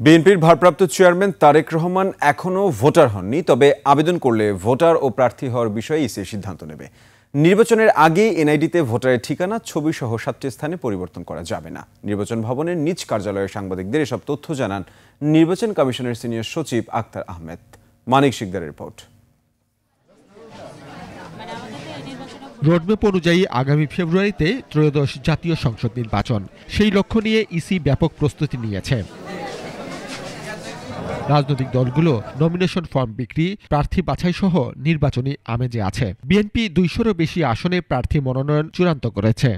বিএনপির ভারপ্রাপ্ত চেয়ারম্যান তারেক রহমান এখনও ভোটার হননি, তবে আবেদন করলে ভোটার ও প্রার্থী হওয়ার বিষয়ে ইসি সিদ্ধান্ত নেবে। নির্বাচনের আগে এনআইডিতে ভোটারের ঠিকানা, ছবি সহ 7টি স্থানে পরিবর্তন করা যাবে না। নির্বাচন ভবনের নিজ কার্যালয়ে সাংবাদিকদের এসব তথ্য জানান নির্বাচন কমিশনের সিনিয়র সচিব আক্তার আহমেদ। মানিক শিকদারের রিপোর্ট। রোডম্যাপ অনুযায়ী আগামী ফেব্রুয়ারিতে ত্রয়োদশ জাতীয় সংসদ নির্বাচন, সেই লক্ষ্য নিয়ে ইসি ব্যাপক প্রস্তুতি নিয়েছে। রাজনৈতিক দলগুলো নমিনেশন ফর্ম বিক্রি, প্রার্থী বাছাই সহ নির্বাচনী আমেজে আছে। বিএনপি 200-রও বেশি আসনে প্রার্থী মনোনয়ন চূড়ান্ত করেছে।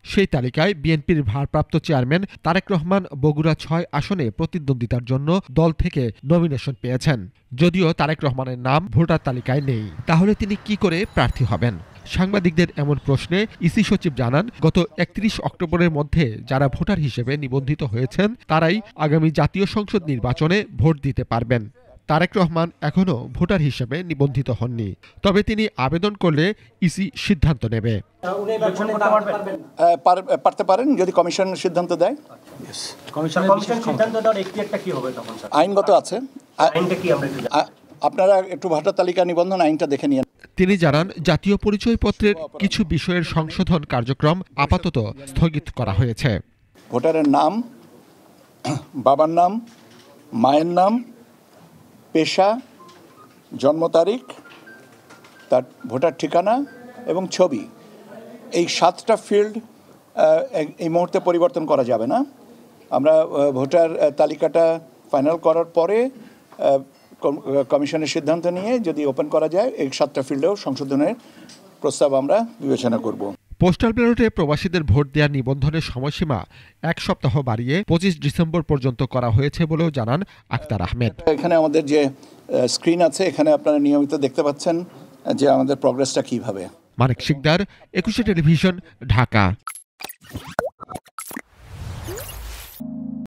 সেই তালিকায় বিএনপির ভারপ্রাপ্ত চেয়ারম্যান তারেক রহমান বগুড়া 6 আসনে প্রতিদ্বন্দ্বিতার জন্য দল থেকে নমিনেশন পেয়েছেন। যদিও তারেক রহমানের নাম ভোটার তালিকায় নেই, তাহলে তিনি কি করে প্রার্থী হবেন? সাংবাদিকদের এমন প্রশ্নে ইসি সচিব জানান, গত 31 অক্টোবরের মধ্যে যারা ভোটার হিসেবে নিবন্ধিত হয়েছেন তারাই আগামী জাতীয় সংসদ নির্বাচনে ভোট দিতে পারবেন। তারেক রহমান এখনও ভোটার হিসেবে নিবন্ধিত হননি, তবে তিনি আবেদন করলে ইসি সিদ্ধান্ত নেবে। পারতে পারেন যদি কমিশন সিদ্ধান্ত দেয়। আইনগত আছে, আপনারা একটু ভোটার তালিকা নিবন্ধন আইনটা দেখে নিন। তিনি জানান, জাতীয় পরিচয়পত্রের কিছু বিষয়ের সংশোধন কার্যক্রম আপাতত স্থগিত করা হয়েছে। ভোটারের নাম, বাবার নাম, মায়ের নাম, পেশা, জন্ম তারিখ, তার ভোটার ঠিকানা এবং ছবি, এই 7টা ফিল্ড এই মুহূর্তে পরিবর্তন করা যাবে না। আমরা ভোটার তালিকাটা ফাইনাল করার পরে কমিশনের সিদ্ধান্ত নিয়ে যদি ওপেন করা যায় এই 7টা ফিল্ডেও সংশোধনের প্রস্তাব আমরা বিবেচনা করব। পোস্টাল ব্যালটে প্রবাসীদের ভোট দেওয়ার নিবন্ধনের সময়সীমা 1 সপ্তাহ বাড়িয়ে 25 ডিসেম্বর পর্যন্ত করা হয়েছে বলেও জানান আক্তার আহমেদ। এখানে আমাদের যে স্ক্রিন আছে, এখানে আপনারা নিয়মিত দেখতে পাচ্ছেন যে আমাদের প্রগ্রেসটা কিভাবে। মানিক শিকদার, 21 টেলিভিশন, ঢাকা।